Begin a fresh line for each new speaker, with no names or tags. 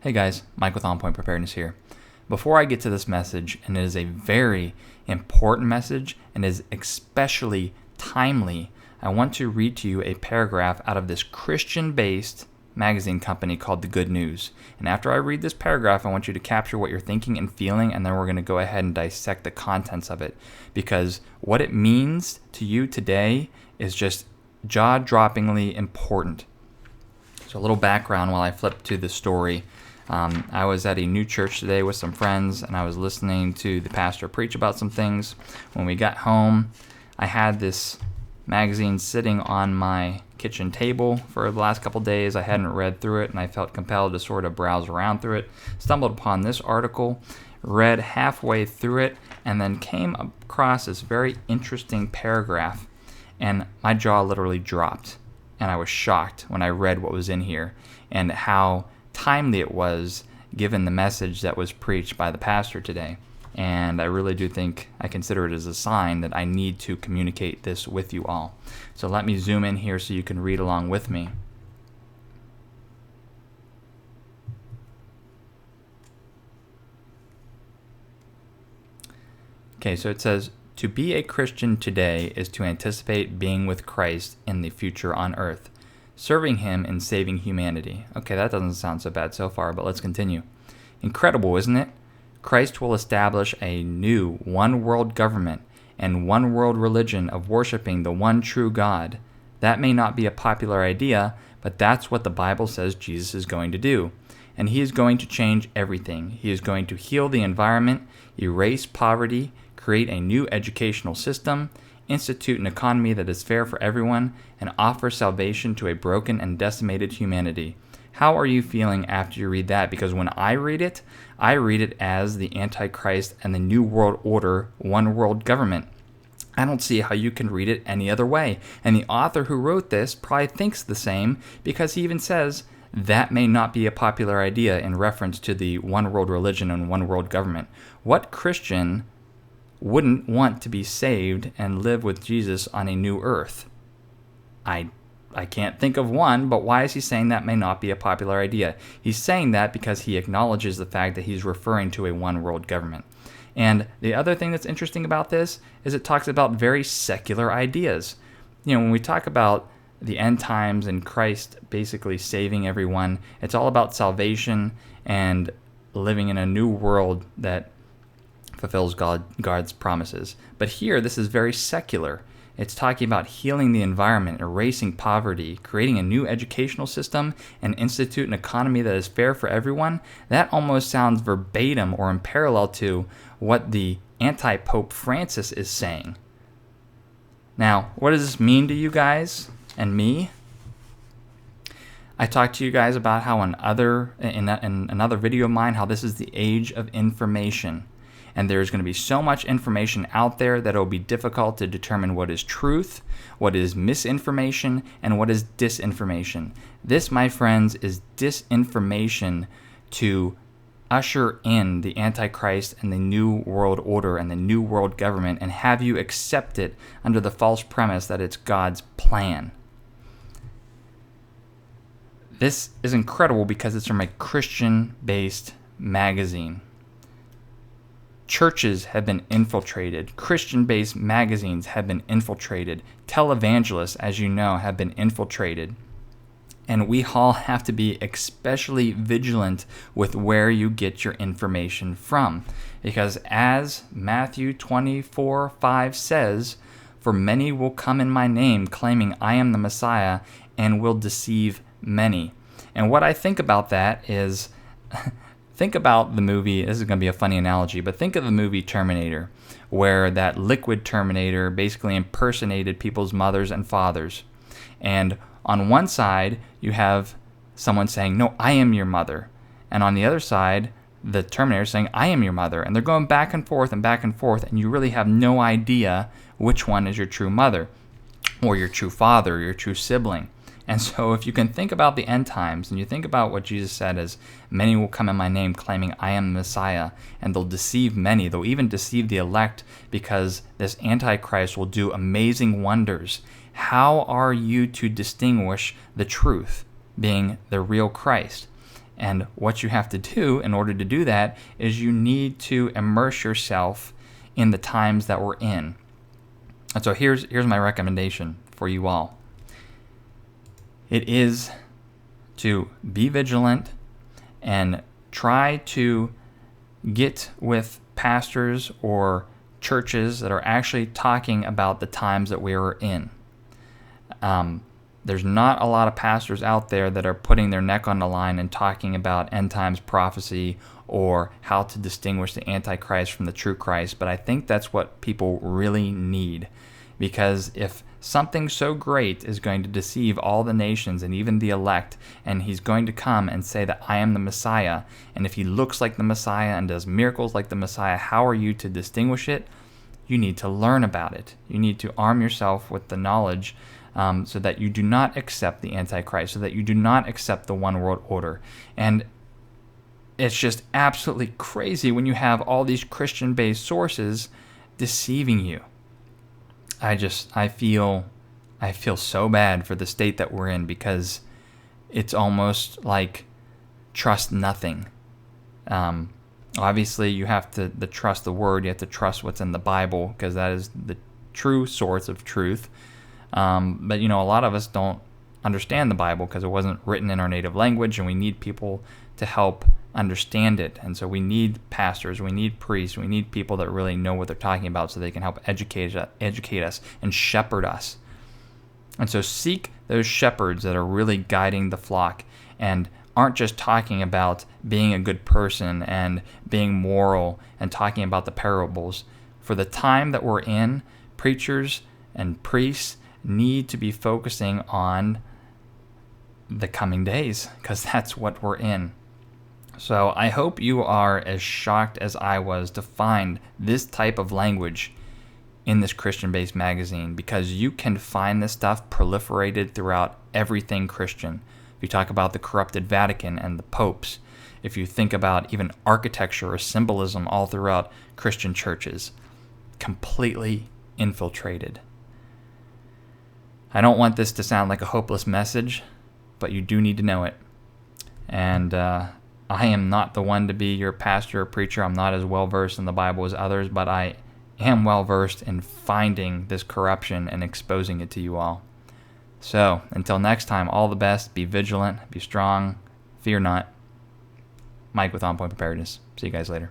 Hey guys, Mike with On Point Preparedness here. Before I get to this message, and it is a very important message and is especially timely, I want to read to you a paragraph out of this Christian-based magazine company called The Good News. And after I read this paragraph, I want you to capture what you're thinking and feeling, and then we're going to go ahead and dissect the contents of it. Because what it means to you today is just jaw-droppingly important. So a little background while I flip to the story. I was at a new church today with some friends, and I was listening to the pastor preach about some things. When we got home, I had this magazine sitting on my kitchen table for the last couple days. I hadn't read through it, and I felt compelled to sort of browse around through it. Stumbled upon this article, read halfway through it, and then came across this very interesting paragraph, and my jaw literally dropped. And I was shocked when I read what was in here and how timely it was given the message that was preached by the pastor today. And I really do think I consider it as a sign that I need to communicate this with you all. So let me zoom in here so you can read along with me. Okay, so it says, to be a Christian today is to anticipate being with Christ in the future on earth, serving Him and saving humanity. Okay, that doesn't sound so bad so far, but let's continue. Incredible, isn't it? Christ will establish a new one-world government and one-world religion of worshiping the one true God. That may not be a popular idea, but that's what the Bible says Jesus is going to do. And He is going to change everything. He is going to heal the environment, erase poverty, create a new educational system, institute an economy that is fair for everyone, and offer salvation to a broken and decimated humanity. How are you feeling after you read that? Because when I read it as the Antichrist and the New World Order, one world government. I don't see how you can read it any other way. And the author who wrote this probably thinks the same, because he even says that may not be a popular idea in reference to the one world religion and one world government. What Christian wouldn't want to be saved and live with Jesus on a new earth? I can't think of one, but why is he saying that may not be a popular idea? He's saying that because he acknowledges the fact that he's referring to a one world government. And the other thing that's interesting about this is it talks about very secular ideas. You know, when we talk about the end times and Christ basically saving everyone, it's all about salvation and living in a new world that fulfills God's promises. But here, this is very secular. It's talking about healing the environment, erasing poverty, creating a new educational system, and institute an economy that is fair for everyone. That almost sounds verbatim or in parallel to what the anti-Pope Francis is saying. Now, what does this mean to you guys and me? I talked to you guys about how in another video of mine, how this is the age of information. And there's going to be so much information out there that it will be difficult to determine what is truth, what is misinformation, and what is disinformation. This, my friends, is disinformation to usher in the Antichrist and the New World Order and the New World Government and have you accept it under the false premise that it's God's plan. This is incredible because it's from a Christian-based magazine. Churches have been infiltrated. Christian-based magazines have been infiltrated. Televangelists, as you know, have been infiltrated. And we all have to be especially vigilant with where you get your information from. Because as Matthew 24:5 says, for many will come in my name, claiming I am the Messiah, and will deceive many. And what I think about that is... Think about the movie, this is going to be a funny analogy, but think of the movie Terminator, where that liquid Terminator basically impersonated people's mothers and fathers. And on one side, you have someone saying, no, I am your mother. And on the other side, the Terminator saying, I am your mother. And they're going back and forth, and you really have no idea which one is your true mother, or your true father, or your true sibling. And so if you can think about the end times and you think about what Jesus said as many will come in my name claiming I am the Messiah, and they'll deceive many, they'll even deceive the elect because this Antichrist will do amazing wonders. How are you to distinguish the truth, being the real Christ? And what you have to do in order to do that is you need to immerse yourself in the times that we're in. And so here's my recommendation for you all. It is to be vigilant and try to get with pastors or churches that are actually talking about the times that we are in. There's not a lot of pastors out there that are putting their neck on the line and talking about end times prophecy or how to distinguish the Antichrist from the true Christ, but I think that's what people really need. Because if something so great is going to deceive all the nations and even the elect, and he's going to come and say that I am the Messiah, and if he looks like the Messiah and does miracles like the Messiah, how are you to distinguish it? You need to learn about it. You need to arm yourself with the knowledge so that you do not accept the Antichrist, so that you do not accept the one world order. And it's just absolutely crazy when you have all these Christian-based sources deceiving you. I feel so bad for the state that we're in, because it's almost like trust nothing. Obviously, you have to trust the Word. You have to trust what's in the Bible, because that is the true source of truth. But a lot of us don't understand the Bible because it wasn't written in our native language, and we need people to help understand it. And so we need pastors, we need priests, we need people that really know what they're talking about so they can help educate us and shepherd us. And so seek those shepherds that are really guiding the flock and aren't just talking about being a good person and being moral and talking about the parables. For the time that we're in, preachers and priests need to be focusing on the coming days, because that's what we're in. So I hope you are as shocked as I was to find this type of language in this Christian-based magazine, because you can find this stuff proliferated throughout everything Christian. If you talk about the corrupted Vatican and the popes, if you think about even architecture or symbolism all throughout Christian churches, completely infiltrated. I don't want this to sound like a hopeless message, but you do need to know it. And I am not the one to be your pastor or preacher. I'm not as well versed in the Bible as others, but I am well versed in finding this corruption and exposing it to you all. So, until next time, all the best. Be vigilant, be strong, fear not. Mike with On Point Preparedness. See you guys later.